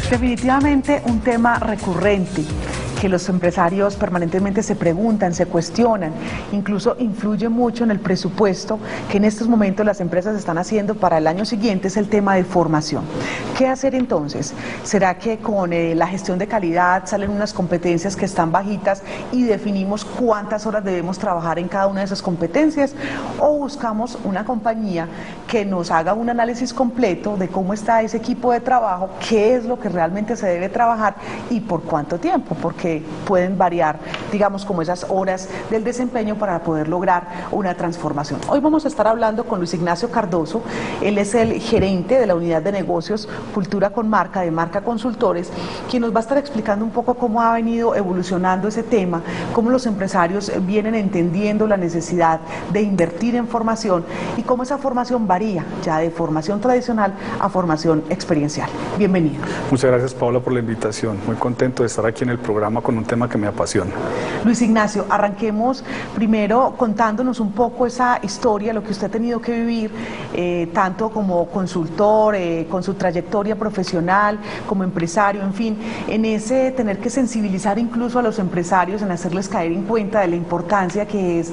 Definitivamente un tema recurrente que los empresarios permanentemente se preguntan, se cuestionan, incluso influye mucho en el presupuesto que en estos momentos las empresas están haciendo para el año siguiente, es el tema de formación. ¿Qué hacer entonces? ¿Será que con la gestión de calidad salen unas competencias que están bajitas y definimos cuántas horas debemos trabajar en cada una de esas competencias? ¿O buscamos una compañía que nos haga un análisis completo de cómo está ese equipo de trabajo, qué es lo que realmente se debe trabajar y por cuánto tiempo? Porque pueden variar, digamos, como esas horas del desempeño para poder lograr una transformación. Hoy vamos a estar hablando con Luis Ignacio Cardoso. Él es el gerente de la unidad de negocios Cultura con Marca de Marca Consultores, quien nos va a estar explicando un poco cómo ha venido evolucionando ese tema, cómo los empresarios vienen entendiendo la necesidad de invertir en formación y cómo esa formación varía ya de formación tradicional a formación experiencial. Bienvenido. Muchas gracias, Paula, por la invitación. Muy contento de estar aquí en el programa con un tema que me apasiona. Luis Ignacio, arranquemos primero contándonos un poco esa historia, lo que usted ha tenido que vivir, tanto como consultor, con su trayectoria profesional, como empresario, en fin, en ese tener que sensibilizar incluso a los empresarios, en hacerles caer en cuenta de la importancia que es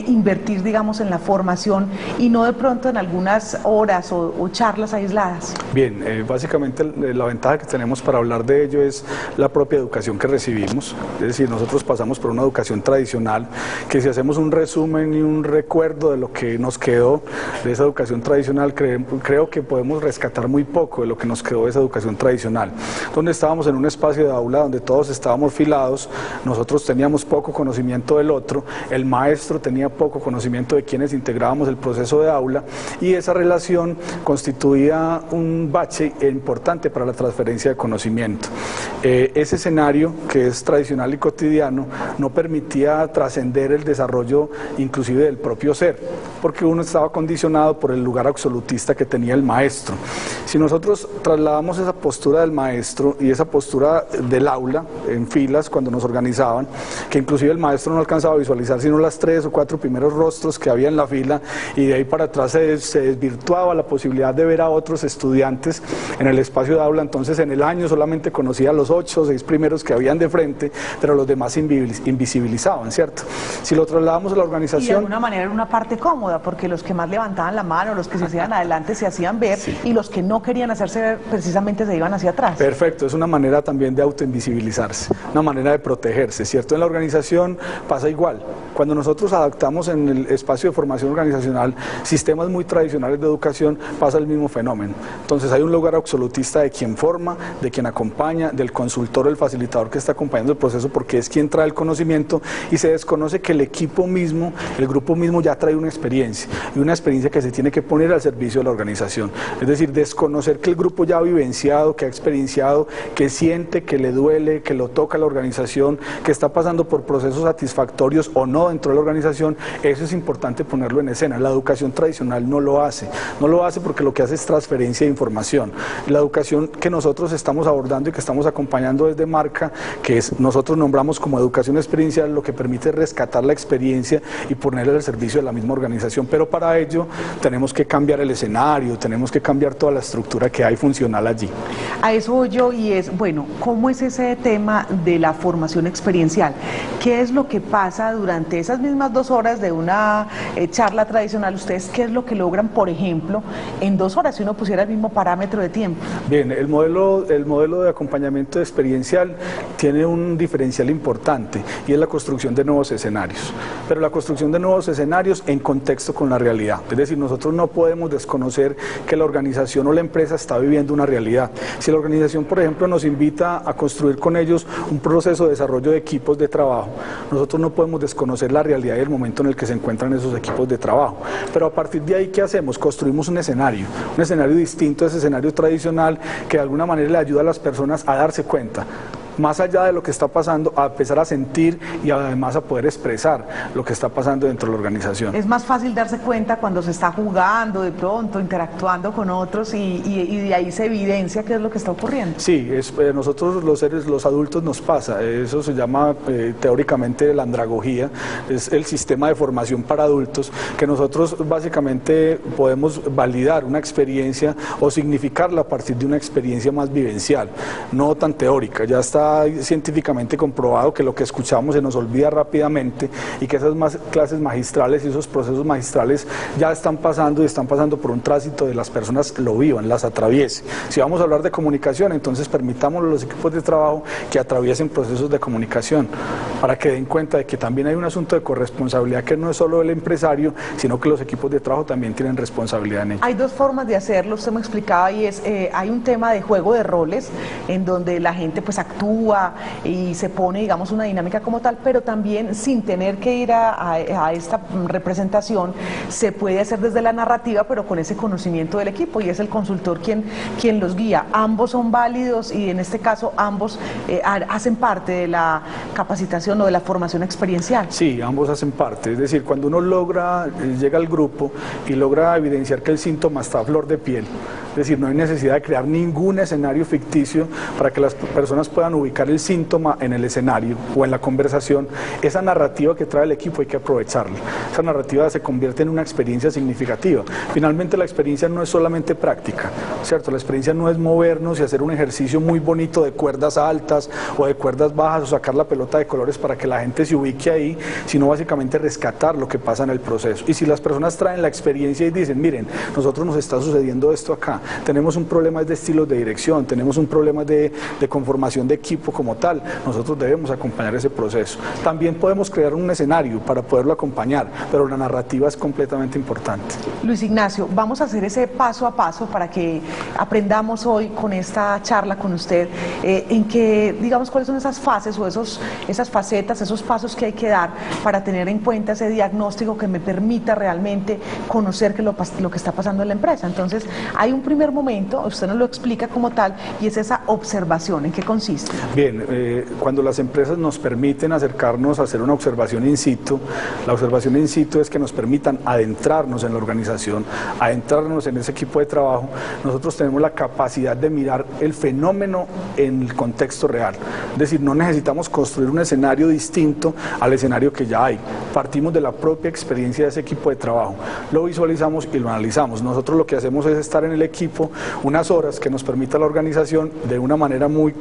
invertir, digamos, en la formación y no de pronto en algunas horas o charlas aisladas. Bien, básicamente la ventaja que tenemos para hablar de ello es la propia educación que recibimos. Es decir, nosotros pasamos por una educación tradicional que, si hacemos un resumen y un recuerdo de lo que nos quedó de esa educación tradicional, creo que podemos rescatar muy poco de lo que nos quedó de esa educación tradicional, donde estábamos en un espacio de aula donde todos estábamos filados, nosotros teníamos poco conocimiento del otro, el maestro tenía poco conocimiento de quienes integrábamos el proceso de aula, y esa relación constituía un bache importante para la transferencia de conocimiento. Ese escenario, que es tradicional y cotidiano, no permitía trascender el desarrollo inclusive del propio ser, porque uno estaba condicionado por el lugar absolutista que tenía el maestro. Si nosotros trasladamos esa postura del maestro y esa postura del aula en filas cuando nos organizaban, que inclusive el maestro no alcanzaba a visualizar sino las 3 o 4 primeros rostros que había en la fila, y de ahí para atrás se desvirtuaba la posibilidad de ver a otros estudiantes en el espacio de aula. Entonces en el año solamente conocía a los 8 o 6 primeros que habían de frente, pero los demás invisibilizaban, ¿cierto? Si lo trasladamos a la organización... Y de alguna manera era una parte cómoda, porque los que más levantaban la mano, los que se hacían adelante se hacían ver, sí, y los que no querían hacerse ver precisamente se iban hacia atrás. Perfecto, es una manera también de autoinvisibilizarse, una manera de protegerse, ¿cierto? En la organización pasa igual. Cuando nosotros adaptamos en el espacio de formación organizacional sistemas muy tradicionales de educación, pasa el mismo fenómeno. Entonces hay un lugar absolutista de quien forma, de quien acompaña, del consultor o el facilitador que está acompañando el proceso, porque es quien trae el conocimiento, y se desconoce que el equipo mismo, el grupo mismo ya trae una experiencia, y una experiencia que se tiene que poner al servicio de la organización. Es decir, desconocer que el grupo ya ha vivenciado, que ha experienciado, que siente, que le duele, que lo toca la organización, que está pasando por procesos satisfactorios o no dentro de la organización. Eso es importante ponerlo en escena. La educación tradicional no lo hace porque lo que hace es transferencia de información. La educación que nosotros estamos abordando y que estamos acompañando desde Marca, que es, nosotros nombramos como educación experiencial, lo que permite rescatar la experiencia y ponerla al servicio de la misma organización, pero para ello tenemos que cambiar el escenario, tenemos que cambiar toda la estructura que hay funcional allí. A eso voy yo, y es, bueno, ¿cómo es ese tema de la formación experiencial? ¿Qué es lo que pasa durante esas mismas 2 horas de una charla tradicional? ¿Ustedes qué es lo que logran, por ejemplo, en 2 horas, si uno pusiera el mismo parámetro de tiempo? Bien, el modelo de acompañamiento experiencial tiene un diferencial importante, y es la construcción de nuevos escenarios, pero la construcción de nuevos escenarios en contexto con la realidad. Es decir, nosotros no podemos desconocer que la organización o la empresa está viviendo una realidad. Si la organización, por ejemplo, nos invita a construir con ellos un proceso de desarrollo de equipos de trabajo, nosotros no podemos desconocer la realidad y el momento en el que se encuentran esos equipos de trabajo. Pero a partir de ahí, ¿qué hacemos? Construimos un escenario distinto a ese escenario tradicional, que de alguna manera le ayuda a las personas a darse cuenta más allá de lo que está pasando, a empezar a sentir y además a poder expresar lo que está pasando dentro de la organización. Es más fácil darse cuenta cuando se está jugando de pronto, interactuando con otros y de ahí se evidencia qué es lo que está ocurriendo. Sí, nosotros los adultos nos pasa, eso se llama teóricamente la andragogía, es el sistema de formación para adultos, que nosotros básicamente podemos validar una experiencia o significarla a partir de una experiencia más vivencial, no tan teórica. Ya está científicamente comprobado que lo que escuchamos se nos olvida rápidamente y que esas clases magistrales y esos procesos magistrales ya están pasando y están pasando por un tránsito de las personas lo vivan, las atraviesen. Si vamos a hablar de comunicación, entonces permitámosle a los equipos de trabajo que atraviesen procesos de comunicación para que den cuenta de que también hay un asunto de corresponsabilidad que no es solo del empresario, sino que los equipos de trabajo también tienen responsabilidad en ello. Hay dos formas de hacerlo, usted me explicaba, y es, hay un tema de juego de roles en donde la gente pues actúa y se pone, digamos, una dinámica como tal, pero también sin tener que ir a esta representación, se puede hacer desde la narrativa, pero con ese conocimiento del equipo, y es el consultor quien los guía. Ambos son válidos y en este caso ambos hacen parte de la capacitación o de la formación experiencial. Sí, ambos hacen parte, es decir, cuando uno llega al grupo y logra evidenciar que el síntoma está a flor de piel, es decir, no hay necesidad de crear ningún escenario ficticio para que las personas puedan ubicar el síntoma en el escenario o en la conversación. Esa narrativa que trae el equipo hay que aprovecharla, esa narrativa se convierte en una experiencia significativa. Finalmente la experiencia no es solamente práctica, ¿cierto? La experiencia no es movernos y hacer un ejercicio muy bonito de cuerdas altas o de cuerdas bajas o sacar la pelota de colores para que la gente se ubique ahí, sino básicamente rescatar lo que pasa en el proceso. Y si las personas traen la experiencia y dicen, miren, nosotros nos está sucediendo esto acá, tenemos un problema de estilos de dirección, tenemos un problema de conformación de equipo como tal, nosotros debemos acompañar ese proceso. También podemos crear un escenario para poderlo acompañar, pero la narrativa es completamente importante. Luis Ignacio, vamos a hacer ese paso a paso para que aprendamos hoy con esta charla con usted, en que, digamos, cuáles son esas fases o esas facetas, esos pasos que hay que dar para tener en cuenta ese diagnóstico que me permita realmente conocer lo que está pasando en la empresa. Entonces, hay un primer momento, usted nos lo explica como tal, y es esa observación. ¿En qué consiste? Bien, cuando las empresas nos permiten acercarnos a hacer una observación in situ, la observación in situ es que nos permitan adentrarnos en la organización, adentrarnos en ese equipo de trabajo. Nosotros tenemos la capacidad de mirar el fenómeno en el contexto real, es decir, no necesitamos construir un escenario distinto al escenario que ya hay, partimos de la propia experiencia de ese equipo de trabajo, lo visualizamos y lo analizamos. Nosotros lo que hacemos es estar en el equipo unas horas que nos permita la organización de una manera muy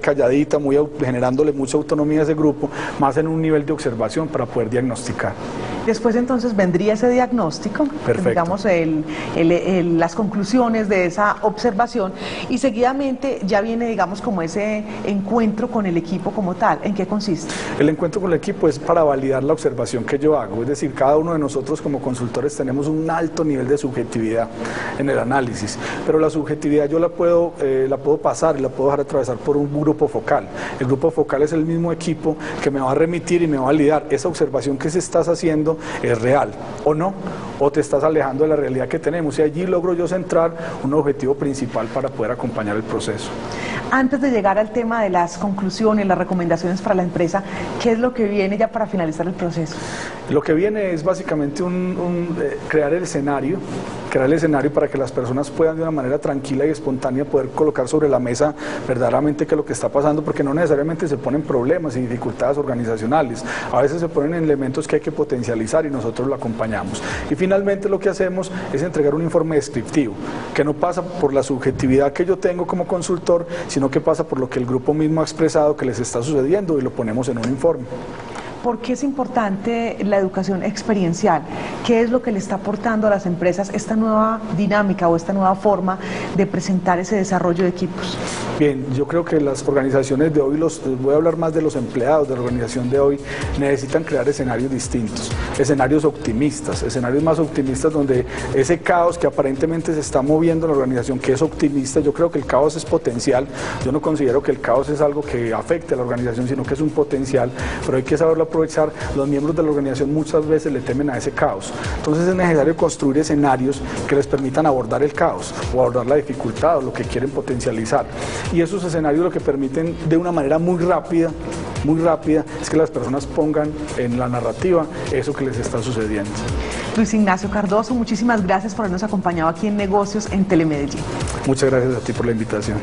calladita, generándole mucha autonomía a ese grupo, más en un nivel de observación para poder diagnosticar. Después entonces vendría ese diagnóstico, digamos las conclusiones de esa observación, y seguidamente ya viene, digamos, como ese encuentro con el equipo como tal. ¿En qué consiste? El encuentro con el equipo es para validar la observación que yo hago, es decir, cada uno de nosotros como consultores tenemos un alto nivel de subjetividad en el análisis, pero la subjetividad yo la puedo pasar y la puedo dejar atravesar por un grupo focal. El grupo focal es el mismo equipo que me va a remitir y me va a validar esa observación que se estás haciendo es real o no, o te estás alejando de la realidad que tenemos, y allí logro yo centrar un objetivo principal para poder acompañar el proceso. Antes de llegar al tema de las conclusiones, las recomendaciones para la empresa, ¿qué es lo que viene ya para finalizar el proceso? Lo que viene es básicamente crear el escenario para que las personas puedan de una manera tranquila y espontánea poder colocar sobre la mesa verdaderamente qué es lo que está pasando, porque no necesariamente se ponen problemas y dificultades organizacionales, a veces se ponen elementos que hay que potencializar y nosotros lo acompañamos. Y finalmente lo que hacemos es entregar un informe descriptivo, que no pasa por la subjetividad que yo tengo como consultor, sino que pasa por lo que el grupo mismo ha expresado que les está sucediendo, y lo ponemos en un informe. ¿Por qué es importante la educación experiencial? ¿Qué es lo que le está aportando a las empresas esta nueva dinámica o esta nueva forma de presentar ese desarrollo de equipos? Bien, yo creo que las organizaciones de hoy, voy a hablar más de los empleados de la organización de hoy, necesitan crear escenarios distintos, escenarios optimistas, escenarios más optimistas, donde ese caos que aparentemente se está moviendo en la organización, que es optimista, yo creo que el caos es potencial. Yo no considero que el caos es algo que afecte a la organización, sino que es un potencial, pero hay que saberlo aprovechar, los miembros de la organización muchas veces le temen a ese caos. Entonces es necesario construir escenarios que les permitan abordar el caos o abordar la dificultad o lo que quieren potencializar. Y esos escenarios lo que permiten de una manera muy rápida, es que las personas pongan en la narrativa eso que les está sucediendo. Luis Ignacio Cardoso, muchísimas gracias por habernos acompañado aquí en Negocios en Telemedellín. Muchas gracias a ti por la invitación.